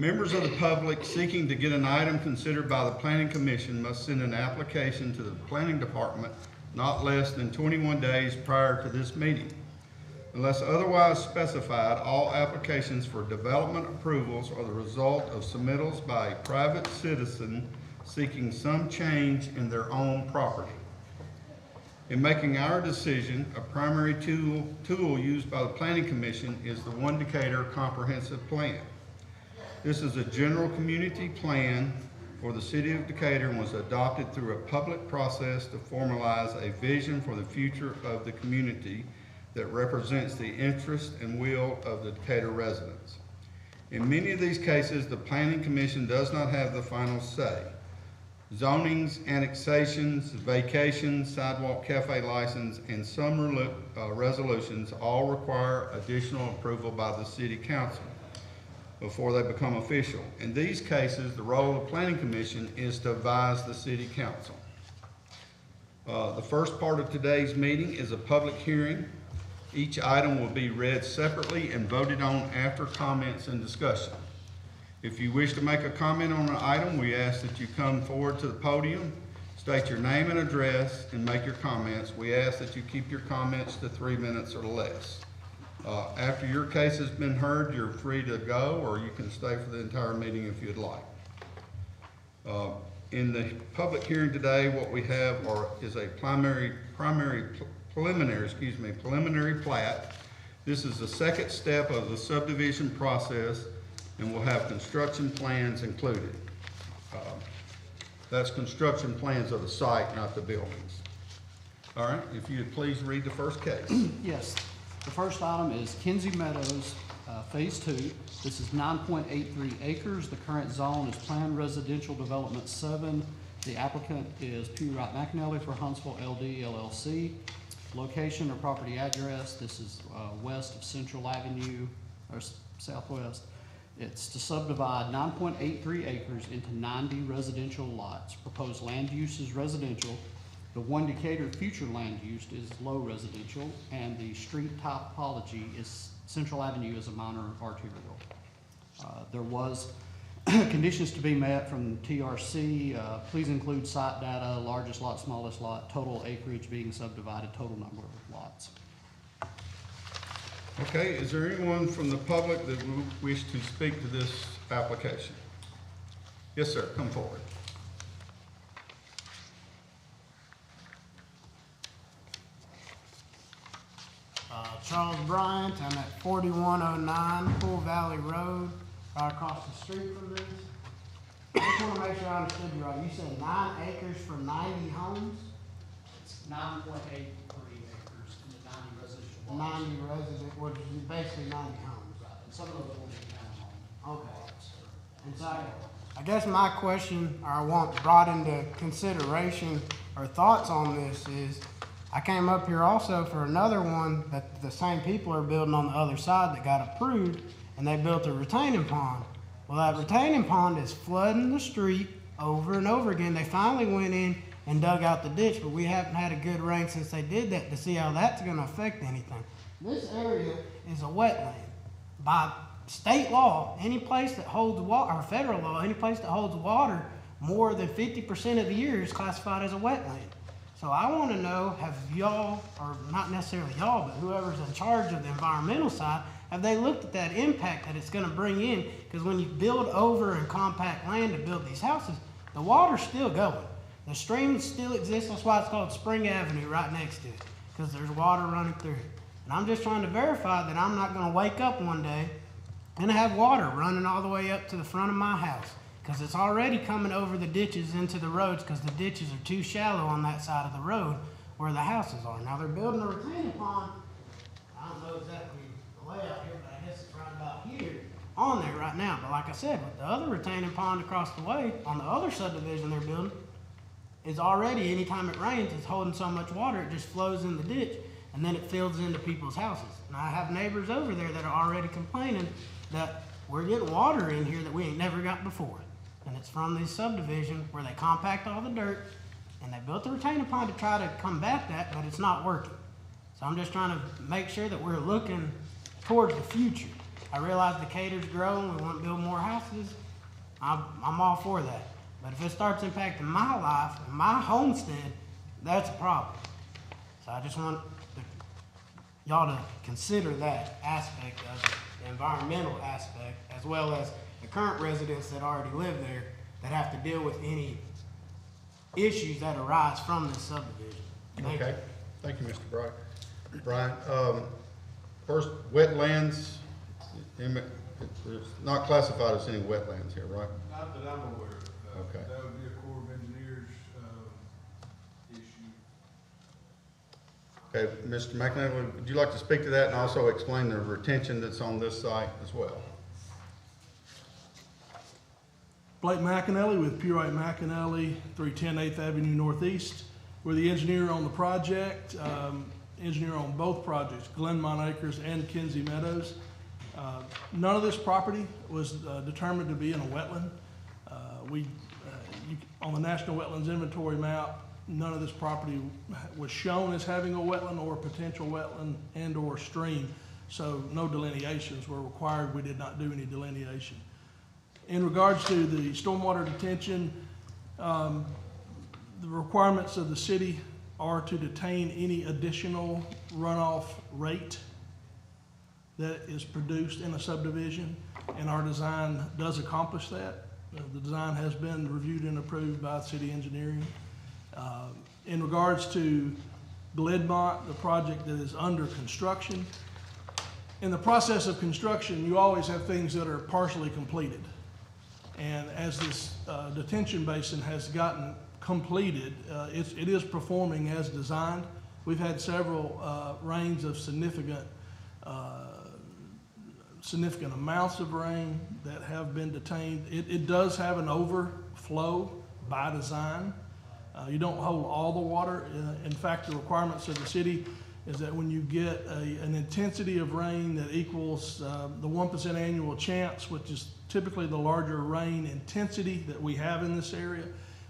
Members of the public seeking to get an item considered by the Planning Commission must send an application to the Planning Department not less than 21 days prior to this meeting. Unless otherwise specified, all applications for development approvals are the result of submittals by a private citizen seeking some change in their own property. In making our decision, a primary tool used by the Planning Commission is the One Decatur Comprehensive Plan. This is a general community plan for the city of Decatur and was adopted through a public process to formalize a vision for the future of the community that represents the interest and will of the Decatur residents. In many of these cases, the Planning Commission does not have the final say. Zonings, annexations, vacations, sidewalk cafe license, and some resolutions all require additional approval by the city council before they become official. In these cases, the role of the Planning Commission is to advise the city council. The first part of today's meeting is a public hearing. Each item will be read separately and voted on after comments and discussion. If you wish to make a comment on an item, we ask that you come forward to the podium, state your name and address, and make your comments. We ask that you keep your comments to 3 minutes or less. After your case has been heard, you're free to go, or you can stay for the entire meeting if you'd like. In the public hearing today, what we have is a preliminary plat. This is the second step of the subdivision process and will have construction plans included. That's construction plans of the site, not the buildings. All right, if you would please read the first case. Yes, the first item is Kinsey Meadows, Phase 2. This is 9.83 acres. The current zone is Planned Residential Development 7. The applicant is P. Wright McAnally for Huntsville LD LLC. Location or property address, this is west of Central Avenue, or southwest. It's to subdivide 9.83 acres into 90 residential lots. Proposed land use is residential. The One Decatur future land use is low residential, and the street topology is Central Avenue is a minor arterial. There was conditions to be met from TRC. Please include site data, largest lot, smallest lot, total acreage being subdivided, total number of lots. Okay, is there anyone from the public that would wish to speak to this application? Yes, sir, come forward. Charles Bryant, I'm at 4109 Pool Valley Road, right across the street from this. I just want to make sure I understood you right. You said 9 acres for 90 homes? It's 9.83 acres into 90 residential lots. 90 resident, which is basically 90 homes. Right, and some of those will be townhomes. Okay. And so I guess my question, or I want brought into consideration or thoughts on this is, I came up here also for another one that the same people are building on the other side that got approved, and they built a retaining pond. Well, that retaining pond is flooding the street over and over again. They finally went in and dug out the ditch, but we haven't had a good rain since they did that to see how that's going to affect anything. This area is a wetland. By state law, any place that holds water, or federal law, any place that holds water more than 50% of the year is classified as a wetland. So I want to know, have y'all, or not necessarily y'all, but whoever's in charge of the environmental side, have they looked at that impact that it's going to bring in? Because when you build over and compact land to build these houses, the water's still going. The stream still exists. That's why it's called Spring Avenue right next to it, because there's water running through it. And I'm just trying to verify that I'm not going to wake up one day and have water running all the way up to the front of my house, because it's already coming over the ditches into the roads, because the ditches are too shallow on that side of the road where the houses are. Now they're building a retaining pond. I don't know exactly the layout here, but I guess it's right about here on there right now. But like I said, with the other retaining pond across the way on the other subdivision they're building, is already, anytime it rains, it's holding so much water, it just flows in the ditch, and then it fills into people's houses. And I have neighbors over there that are already complaining that we're getting water in here that we ain't never got before. And it's from this subdivision where they compact all the dirt, and they built the retaining pond to try to combat that, but it's not working. So I'm just trying to make sure that we're looking towards the future. I realize Decatur's growing, we want to build more houses. I'm all for that. But if it starts impacting my life and my homestead, that's a problem. So I just want y'all to consider that aspect of it, the environmental aspect, as well as the current residents that already live there that have to deal with any issues that arise from this subdivision. Thank you. Okay, thank you, Mr. Bright. Brian, first, wetlands, it's not classified as any wetlands here, right? Not that I'm aware of. Okay. That would be a Corps of Engineers, issue. Okay, Mr. McNally, would you like to speak to that and also explain the retention that's on this site as well? Blake McAnally with Purite McAnally, 310 8th Avenue Northeast. We're the engineer on the project, engineer on both projects, Glenmont Acres and Kinsey Meadows. None of this property was determined to be in a wetland. On the National Wetlands Inventory map, none of this property was shown as having a wetland or potential wetland and or stream. So no delineations were required. We did not do any delineation. In regards to the stormwater detention, the requirements of the city are to detain any additional runoff rate that is produced in a subdivision, and our design does accomplish that. The design has been reviewed and approved by city engineering. In regards to Glenmont, the project that is under construction, in the process of construction, you always have things that are partially completed. And as this detention basin has gotten completed, it is performing as designed. We've had several rains of significant amounts of rain that have been detained. It does have an overflow by design. You don't hold all the water. In fact, the requirements of the city is that when you get an intensity of rain that equals the 1% annual chance, which is typically the larger rain intensity that we have in this area,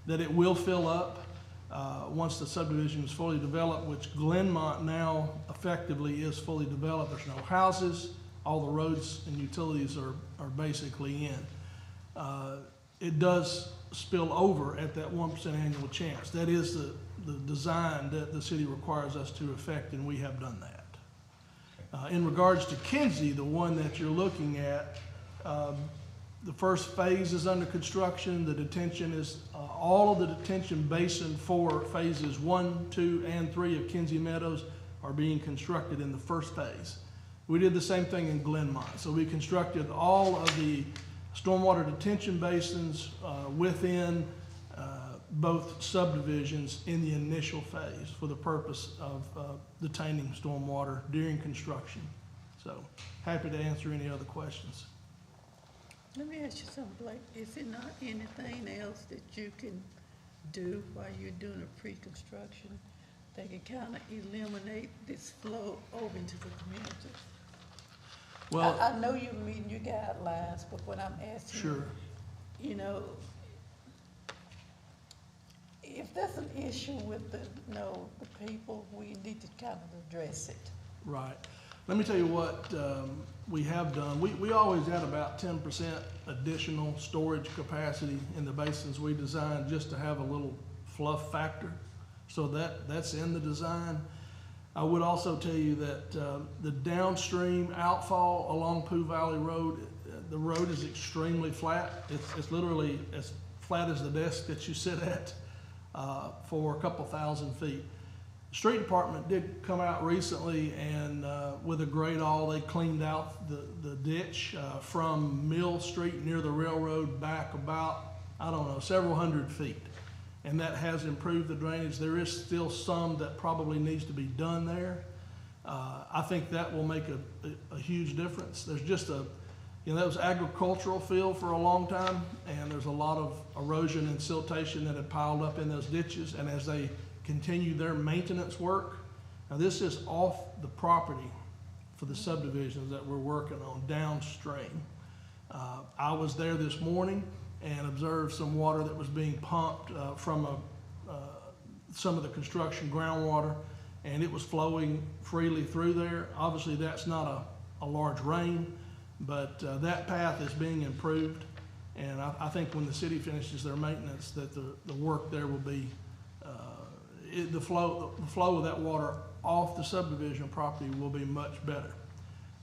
that it will fill up once the subdivision is fully developed, which Glenmont now effectively is fully developed. There's no houses. All the roads and utilities are basically in. It does spill over at that 1% annual chance. That is the design that the city requires us to effect, and we have done that. In regards to Kinsey, the one that you're looking at, the first phase is under construction. The detention is, all of the detention basin for phases 1, 2, and 3 of Kinsey Meadows are being constructed in the first phase. We did the same thing in Glenmont. So we constructed all of the stormwater detention basins within both subdivisions in the initial phase for the purpose of detaining stormwater during construction. So happy to answer any other questions. Let me ask you something, Blake. Is there not anything else that you can do while you're doing a pre-construction that can kind of eliminate this flow over into the community? Well, I know you're meeting your guidelines, but what I'm asking, sure. you know, if there's an issue with the people, we need to kind of address it. Right. Let me tell you what we have done. We always add about 10% additional storage capacity in the basins we designed just to have a little fluff factor. So that's in the design. I would also tell you that the downstream outfall along Pooh Valley Road, the road is extremely flat. It's literally as flat as the desk that you sit at for a couple thousand feet. The street department did come out recently and with a grade all, they cleaned out the ditch from Mill Street near the railroad back about, I don't know, several hundred feet. And that has improved the drainage. There is still some that probably needs to be done there. I think that will make a huge difference. There's just that was agricultural field for a long time, and there's a lot of erosion and siltation that had piled up in those ditches. And as they continue their maintenance work, now this is off the property for the subdivisions that we're working on downstream. I was there this morning and observed some water that was being pumped from some of the construction groundwater, and it was flowing freely through there. Obviously, that's not a large rain, But that path is being improved, and I think when the city finishes their maintenance, that the work there will be, the flow of that water off the subdivision property will be much better.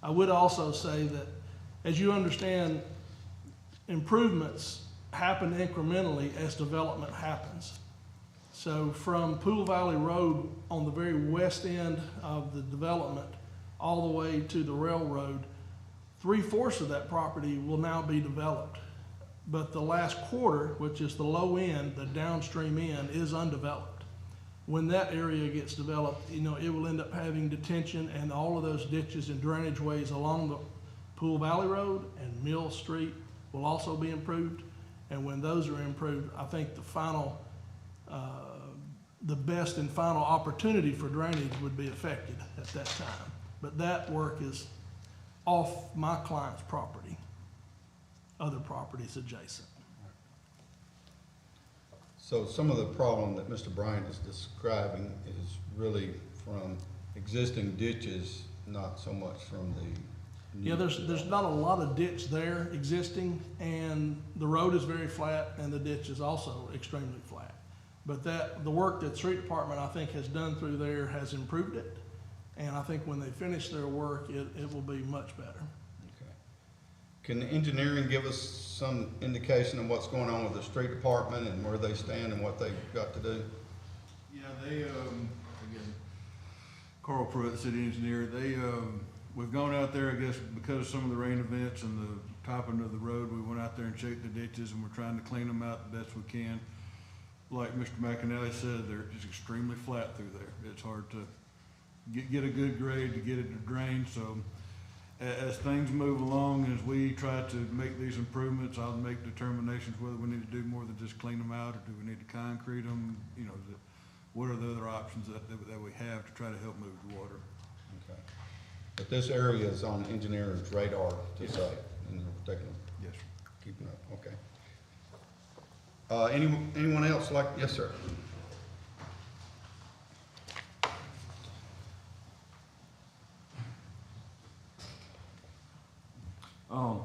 I would also say that, as you understand, improvements happen incrementally as development happens. So from Pool Valley Road on the very west end of the development, all the way to the railroad, 3/4 of that property will now be developed. But the last quarter, which is the low end, the downstream end, is undeveloped. When that area gets developed, you know, it will end up having detention, and all of those ditches and drainage ways along the Pool Valley Road and Mill Street will also be improved. And when those are improved, I think the best and final opportunity for drainage would be affected at that time. But that work is off my client's property, other properties adjacent. So some of the problem that Mr. Bryant is describing is really from existing ditches, not so much from the. Yeah, there's not a lot of ditch there existing, and the road is very flat, and the ditch is also extremely flat. But the work that the street department, I think, has done through there has improved it, and I think when they finish their work, it will be much better. Okay. Can engineering give us some indication of what's going on with the street department and where they stand and what they've got to do? Yeah, they, again, Carl Pruitt, the city engineer, we've gone out there, I guess, because of some of the rain events and the topping of the road, we went out there and checked the ditches, and we're trying to clean them out the best we can. Like Mr. McAnally said, they're just extremely flat through there. It's hard to get a good grade to get it to drain, so as things move along, and as we try to make these improvements, I'll make determinations whether we need to do more than just clean them out, or do we need to concrete them, you know, what are the other options that we have to try to help move the water. Okay. But this area is on engineering's radar to Yes. say, and they're taking, Yes, sir. keeping up, okay. Anyone else like, yes, sir?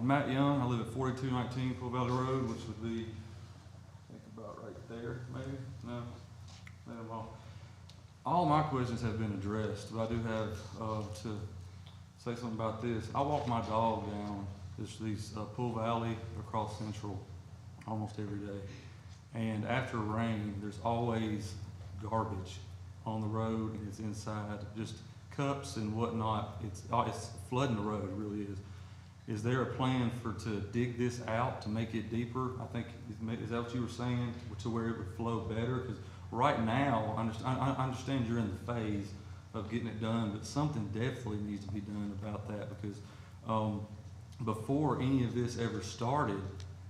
Matt Young, I live at 4219 Pool Valley Road, which would be, I think about right there, maybe? No, maybe wrong. All my questions have been addressed, but I do have to say something about this. I walk my dog down these Pool Valley across Central almost every day. And after rain, there's always garbage on the road, and it's inside, just cups and whatnot. It's flooding the road, it really is. Is there a plan to dig this out to make it deeper? I think, is that what you were saying, to where it would flow better? Because right now, I understand you're in the phase of getting it done, but something definitely needs to be done about that, because before any of this ever started,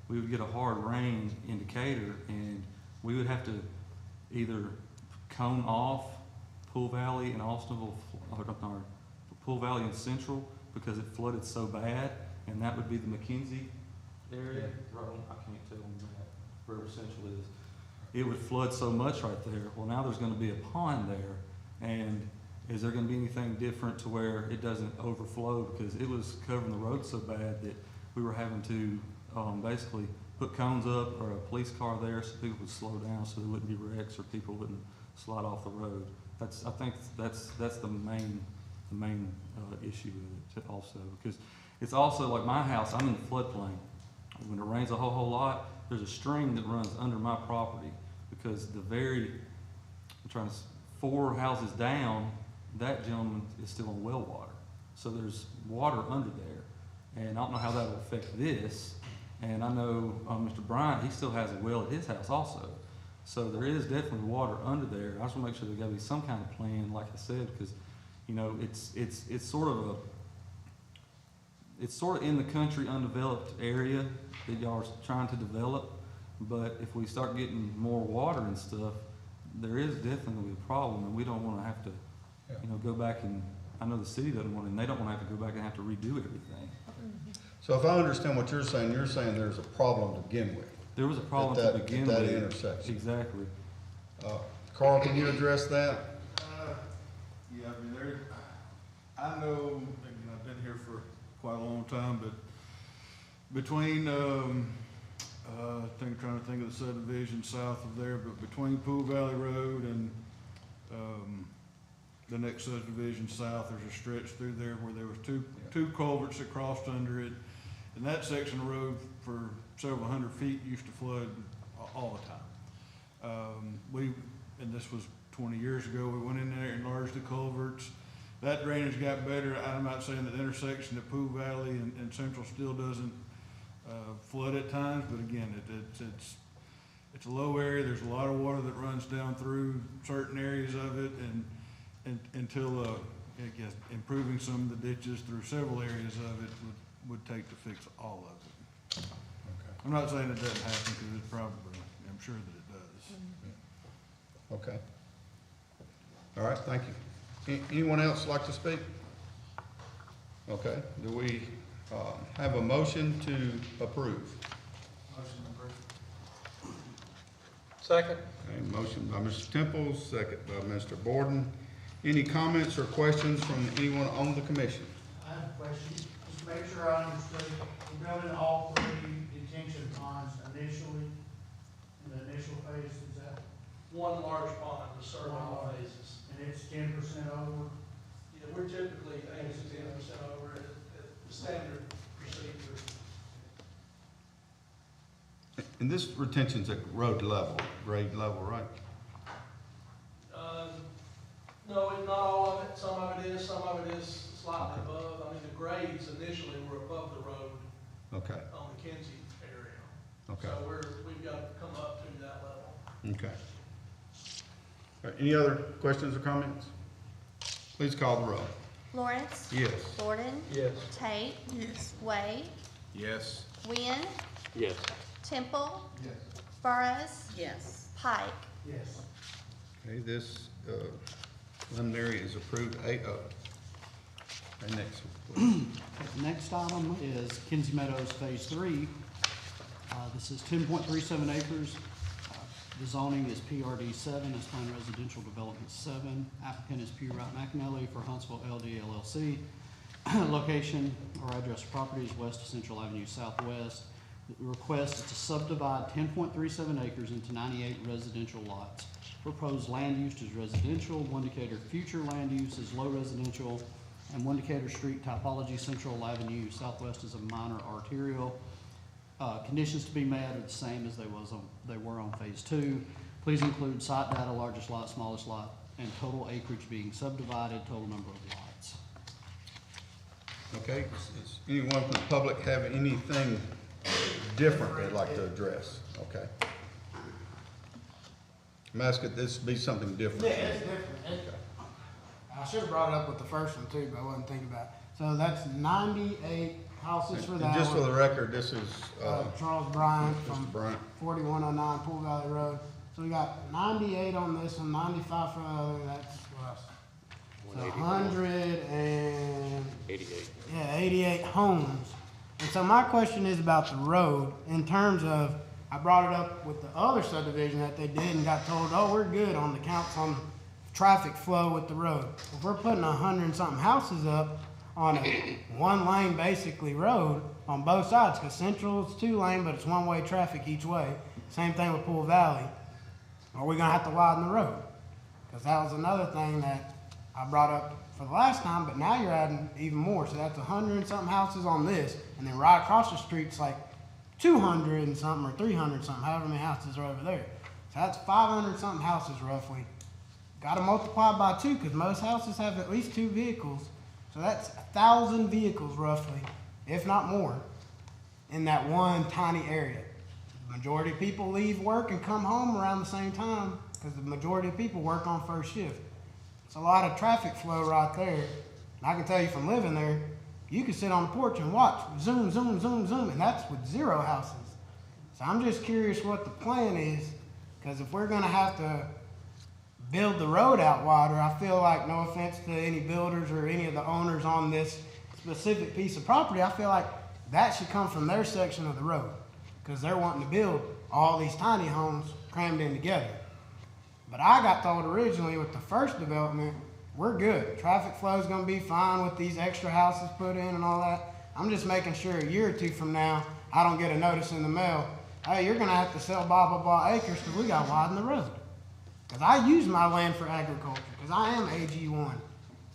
we would get a hard rain indicator, and we would have to either cone off Pool Valley and Austinville, or Pool Valley and Central, because it flooded so bad, and that would be the McKenzie area. Right, I can't tell on that, wherever Central is. It would flood so much right there. Well, now there's gonna be a pond there, and is there gonna be anything different to where it doesn't overflow? Because it was covering the road so bad that we were having to basically put cones up or a police car there so people would slow down, so there wouldn't be wrecks or people wouldn't slide off the road. I think that's the main issue with it also, because it's also like my house. I'm in the floodplain. When it rains a whole lot, there's a stream that runs under my property, because I'm trying to 4 houses down, that gentleman is still on well water, so there's water under there, and I don't know how that will affect this. And I know Mr. Bryant, he still has a well at his house also. So there is definitely water under there. I just want to make sure there's got to be some kind of plan, like I said, because, you know, it's sort of in the country, undeveloped area that y'all are trying to develop. But if we start getting more water and stuff, there is definitely a problem, and we don't want to have to, you know, go back and, I know the city doesn't want to, and they don't want to have to go back and have to redo everything. So if I understand what you're saying there's a problem to begin with. There was a problem At to that- begin at with. that intersection. Exactly. Carl, can you address that? Yeah, I mean, I know, again, I've been here for quite a long time, but between, I think, trying to think of the subdivision south of there, but between Pool Valley Road and, the next subdivision south, there's a stretch through there where there was two culverts that crossed under it. And that section of road for several hundred feet used to flood all the time. And this was 20 years ago, we went in there and enlarged the culverts. That drainage got better. I'm not saying that the intersection at Pool Valley and Central still doesn't flood at times, but again, it's a low area. There's a lot of water that runs down through certain areas of it, and until I guess improving some of the ditches through several areas of it would take to fix all of it. I'm not saying it doesn't happen, because it's probably, I'm sure that it does. Okay. All right, thank you. Anyone else like to speak? Okay, do we have a motion to approve? Second. Okay, motion by Mr. Temple, second by Mr. Borden. Any comments or questions from anyone on the commission? I have a question, just to make sure I understood, we're building all 3 detention ponds initially, in the initial phase, is that, One large pond to serve all phases. and it's 10% over? Yeah, we're typically 8 to 10% over at the standard procedure. And this retention's at road level, grade level, right? No, not all of it. Some of it is slightly above. I mean, the grades initially were above the road Okay, on the Kinsey area. okay, So we've got to come up to that level. okay. All right, any other questions or comments? Please call the roll. Lawrence. Yes. Gordon. Yes. Tate. Yes. Wade. Yes. Wynn. Yes. Temple. Yes. Burrows. Yes. Pike. Yes. Okay, this preliminary is approved 8-0. Okay, next, please. The next item is Kinsey Meadows Phase 3. This is 10.37 acres. The zoning is PRD 7, it's Planned Residential Development 7. Applicant is P. Wright McAnally for Huntsville LD LLC. Location or address of property is west of Central Avenue Southwest. The request is to subdivide 10.37 acres into 98 residential lots. Proposed land use is residential, one Decatur future land use is low residential, and one Decatur street typology, Central Avenue Southwest is a minor arterial. Conditions to be met are the same as they were on Phase 2. Please include site data, largest lot, smallest lot, and total acreage being subdivided, total number of lots. Okay, does anyone from the public have anything different they'd like to address? Okay. I'm asking this to be something different. Yeah, it's different. I should have brought it up with the first one too, but I wasn't thinking about it. So that's 98 houses for And that just for one. the record, this is, Charles Bryant Mr. from Bryant. 4109 Pool Valley Road. So we got 98 on this one, 95 for the other, that's what else? So 100 and, 88. yeah, 88 homes. And so my question is about the road in terms of, I brought it up with the other subdivision that they did and got told, oh, we're good on the counts on traffic flow with the road. If we're putting 100 and something houses up on a 1 lane basically road on both sides, because Central is 2 lane, but it's 1-way traffic each way. Same thing with Pool Valley. Are we gonna have to widen the road? Because that was another thing that I brought up for the last time, but now you're adding even more. So that's 100 and something houses on this, and then right across the street's like 200 and something or 300 and something, however many houses are over there. So that's 500 something houses roughly. Got to multiply by 2 because most houses have at least 2 vehicles. So that's 1,000 vehicles roughly, if not more, in that one tiny area. The majority of people leave work and come home around the same time because the majority of people work on first shift. It's a lot of traffic flow right there. And I can tell you from living there, you can sit on the porch and watch, zoom, zoom, zoom, zoom, and that's with 0 houses. So I'm just curious what the plan is, because if we're gonna have to build the road out wider, I feel like, no offense to any builders or any of the owners on this specific piece of property, I feel like that should come from their section of the road, because they're wanting to build all these tiny homes crammed in together. But I got told originally with the first development, we're good. Traffic flow is gonna be fine with these extra houses put in and all that. I'm just making sure a year or 2 from now, I don't get a notice in the mail, hey, you're gonna have to sell blah, blah, blah acres because we got widen the road. Because I use my land for agriculture, because I am AG1.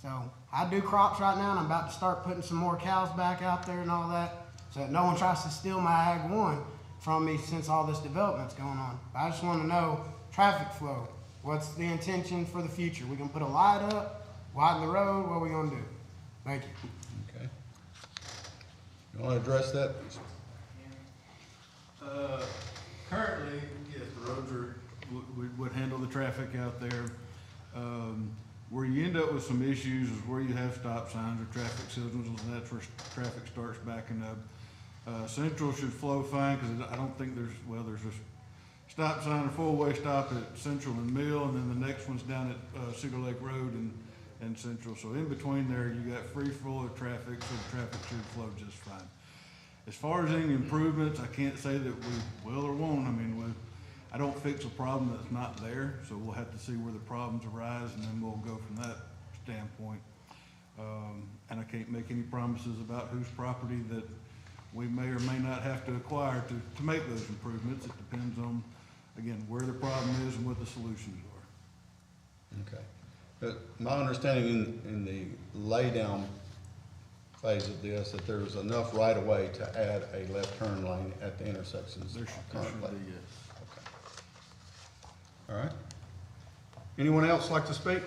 So I do crops right now, and I'm about to start putting some more cows back out there and all that, so that no one tries to steal my Ag1 from me since all this development's going on. But I just want to know traffic flow. What's the intention for the future? We gonna put a light up, widen the road, what are we gonna do? Thank you. Okay. You want to address that? Currently, yes, the roads are, would handle the traffic out there. Where you end up with some issues is where you have stop signs or traffic signals, and that's where traffic starts backing up. Central should flow fine, because I don't think there's a stop sign or four-way stop at Central and Mill, and then the next one's down at Cedar Lake Road and Central. So in between there, you got free flow of traffic, so the traffic should flow just fine. As far as any improvements, I can't say that we will or won't. I mean, I don't fix a problem that's not there, so we'll have to see where the problems arise, and then we'll go from that standpoint. And I can't make any promises about whose property that we may or may not have to acquire to make those improvements. It depends on, again, where the problem is and what the solutions are. Okay. But my understanding in the laydown phase of this, that there's enough right of way to add a left turn lane at the intersections There should currently. be, yes. Okay. All right. Anyone else like to speak?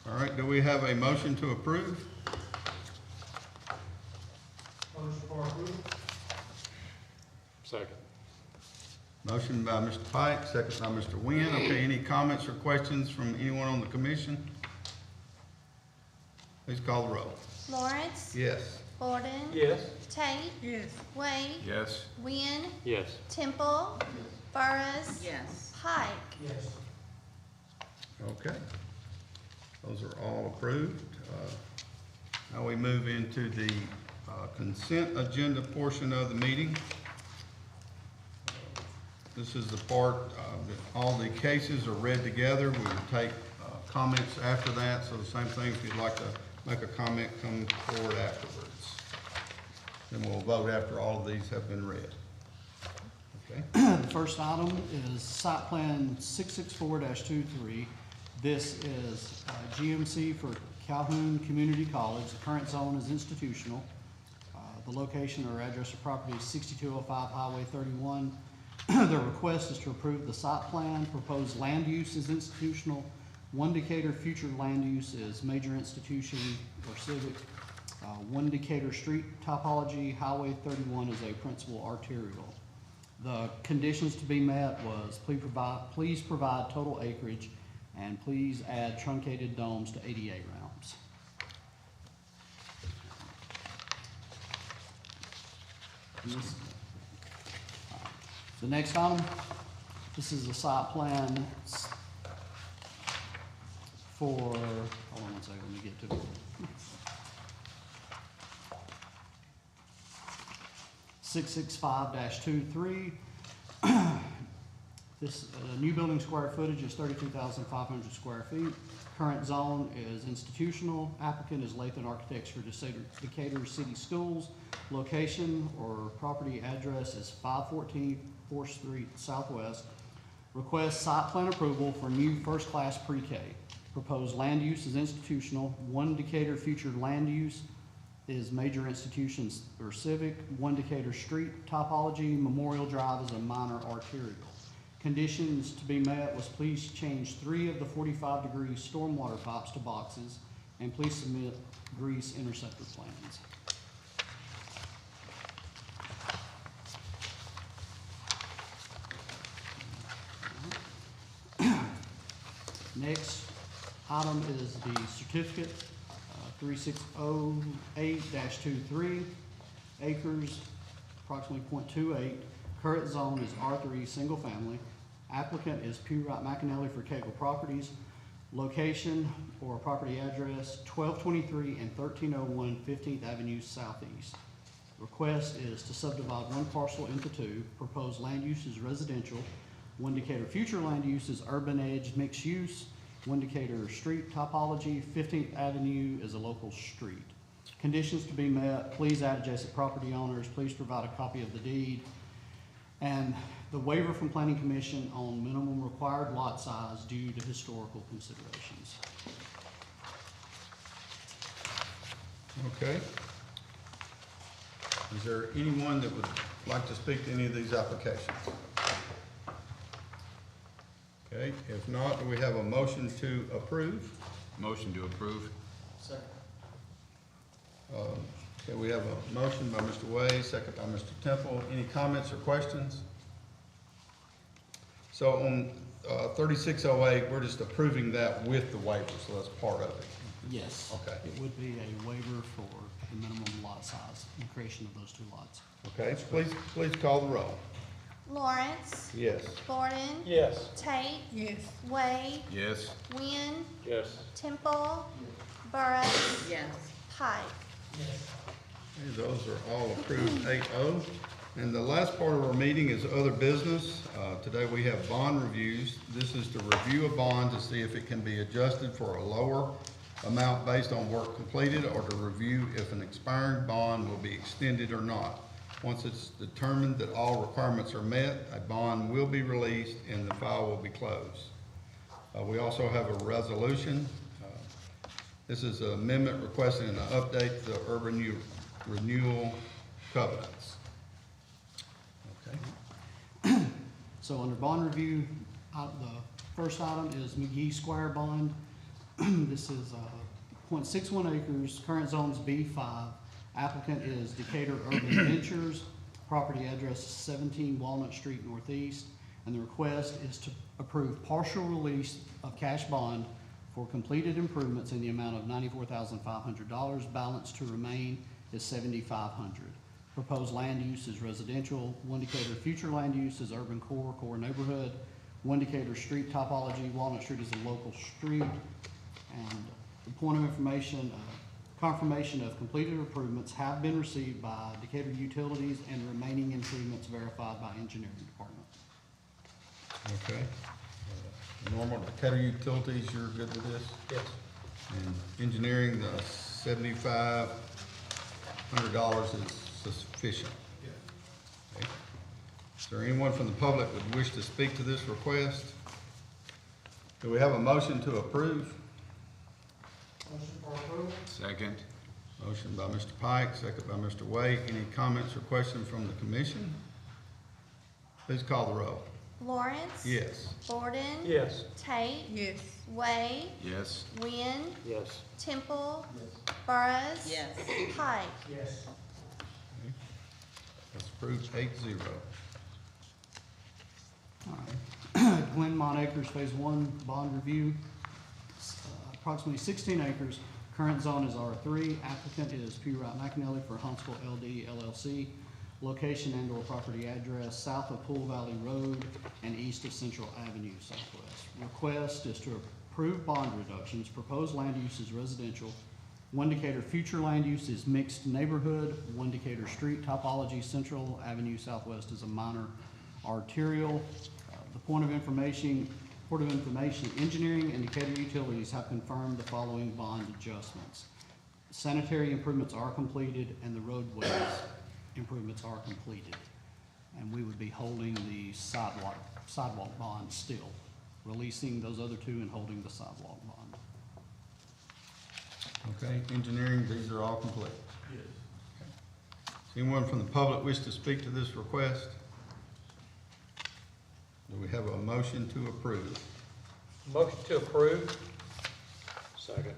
All right, do we have a motion to approve? Second. Motion by Mr. Pike, second by Mr. Wynn. Okay, any comments or questions from anyone on the commission? Please call the roll. Lawrence. Yes. Borden. Yes. Tate. Yes. Wade. Yes. Wynn. Yes. Temple. Burris. Yes. Pike. Okay. Those are all approved. Now we move into the consent agenda portion of the meeting. This is the part that all the cases are read together. We will take comments after that, so the same thing, if you'd like to make a comment, come forward afterwards. Then we'll vote after all of these have been read. Okay? The first item is site plan 664-23. This is GMC for Calhoun Community College. The current zone is institutional. The location or address of property is 6205 Highway 31. The request is to approve the site plan. Proposed land use is institutional. One Decatur future land use is major institution or civic. One Decatur street topology, Highway 31 is a principal arterial. The conditions to be met was please provide total acreage, and please add truncated domes to ADA ramps. The next item, this is the site plan for, hold on one second, let me get to it. 665-23. This new building square footage is 32,500 square feet. Current zone is institutional. Applicant is Lathan Architects for Decatur City Schools. Location or property address is 514 4th Street Southwest. Request site plan approval for new first-class pre-K. Proposed land use is institutional. One Decatur future land use is major institutions or civic. One Decatur street topology. Memorial Drive is a minor arterial. Conditions to be met was please change 3 of the 45-degree stormwater pipes to boxes, and please submit grease interceptor plans. Next item is the certificate, 3608-23 acres, approximately 0.28. Current zone is R3 single family. Applicant is Pewright McAnally for Cagle Properties. Location or property address 1223 and 1301 15th Avenue Southeast. Request is to subdivide one parcel into 2. Proposed land use is residential. One Decatur future land use is urban edge mixed use. One Decatur street topology, 15th Avenue is a local street. Conditions to be met, please add adjacent property owners, please provide a copy of the deed. And the waiver from planning commission on minimum required lot size due to historical considerations. Okay. Is there anyone that would like to speak to any of these applications? Okay, if not, do we have a motion to approve? Motion to approve. Okay, we have a motion by Mr. Way, second by Mr. Temple. Any comments or questions? So on 3608, we're just approving that with the waiver, so that's part of it. Yes. Okay. It would be a waiver for the minimum lot size and creation of those two lots. Okay, please call the roll. Lawrence, Yes. Gordon, Yes. Tate, Yes. Wade, Yes. Wynn, Yes. Temple, Burris, Yes. Pike. Okay, those are all approved 8-0. And the last part of our meeting is other business. Today we have bond reviews. This is to review a bond to see if it can be adjusted for a lower amount based on work completed, or to review if an expiring bond will be extended or not. Once it's determined that all requirements are met, a bond will be released and the file will be closed. We also have a resolution. This is an amendment requesting an update to the urban renewal covenants. Okay. So under bond review, the first item is McGee Square bond. This is 0.61 acres, current zone's B5. Applicant is Decatur Urban Ventures, property address is 17 Walnut Street Northeast, and the request is to approve partial release of cash bond for completed improvements in the amount of $94,500. Balance to remain is $7,500. Proposed land use is residential. 1 Decatur future land use is urban core neighborhood. 1 Decatur street topology, Walnut Street is a local street. And the point of information, confirmation of completed improvements have been received by Decatur Utilities and remaining improvements verified by engineering department. Okay. Normal Decatur Utilities, you're good with this? Yes. And engineering, the $7,500 is sufficient? Okay. Is there anyone from the public that would wish to speak to this request? Do we have a motion to approve? Second. Motion by Mr. Pike, second by Mr. Wade. Any comments or questions from the commission? Please call the roll. Lawrence. Yes. Gordon. Yes. Tate, Yes. Wade, Yes. Wynn, Yes. Temple, Burris. Yes. Pike. That's approved 8-0. All right. Glenmont Acres Phase 1 bond review. Approximately 16 acres. Current zone is R3. Applicant is P. Wright McAnally for Huntsville LD LLC. Location and/or property address south of Pool Valley Road and east of Central Avenue Southwest. Request is to approve bond reductions. Proposed land use is residential. 1 Decatur future land use is mixed neighborhood. 1 Decatur street topology, Central Avenue Southwest is a minor arterial. The point of information, engineering and Decatur Utilities have confirmed the following bond adjustments. Sanitary improvements are completed and the roadways improvements are completed. And we would be holding the sidewalk bond still, releasing those other two and holding the sidewalk bond. Okay, engineering, these are all complete? Yes. Does anyone from the public wish to speak to this request? Do we have a motion to approve? Motion to approve. Second.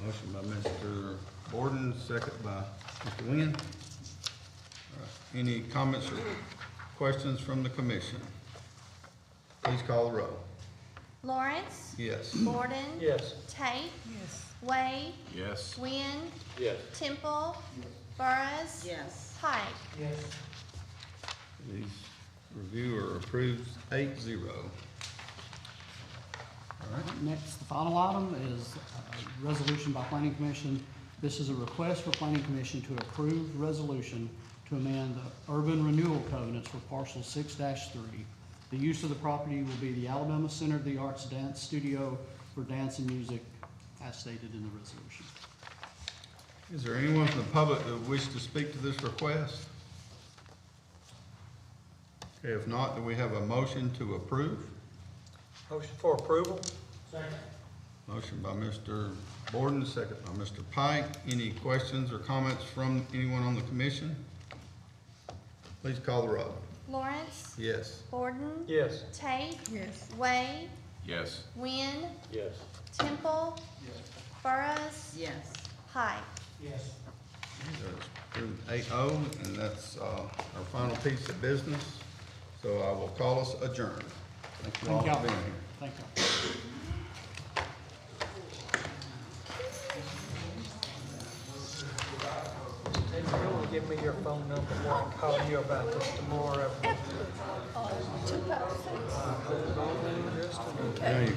Motion by Mr. Borden, second by Mr. Wynn. Any comments or questions from the commission? Please call the roll. Lawrence. Yes. Gordon. Yes. Tate, Yes. Wade, Yes. Wynn, Yes. Temple, Burris. Yes. Pike. These review are approved 8-0. All right. Next, the final item is a resolution by Planning Commission. This is a request for Planning Commission to approve resolution to amend the urban renewal covenants for parcel 6-3. The use of the property will be the Alabama Center of the Arts Dance Studio for dance and music as stated in the resolution. Is there anyone from the public that wish to speak to this request? Okay, if not, do we have a motion to approve? Motion for approval? Motion by Mr. Borden, second by Mr. Pike. Any questions or comments from anyone on the commission? Please call the roll. Lawrence, Yes. Borden, Yes. Tate, Yes. Wade, Yes. Wynn, Yes. Temple, Burrows, Yes. Pike. That's approved 8-0, and that's our final piece of business. So I will call us adjourned. Thank you all Thank for y'all. being here. Thank you. And you will give me your phone number before I call you about this tomorrow. 256. There you go.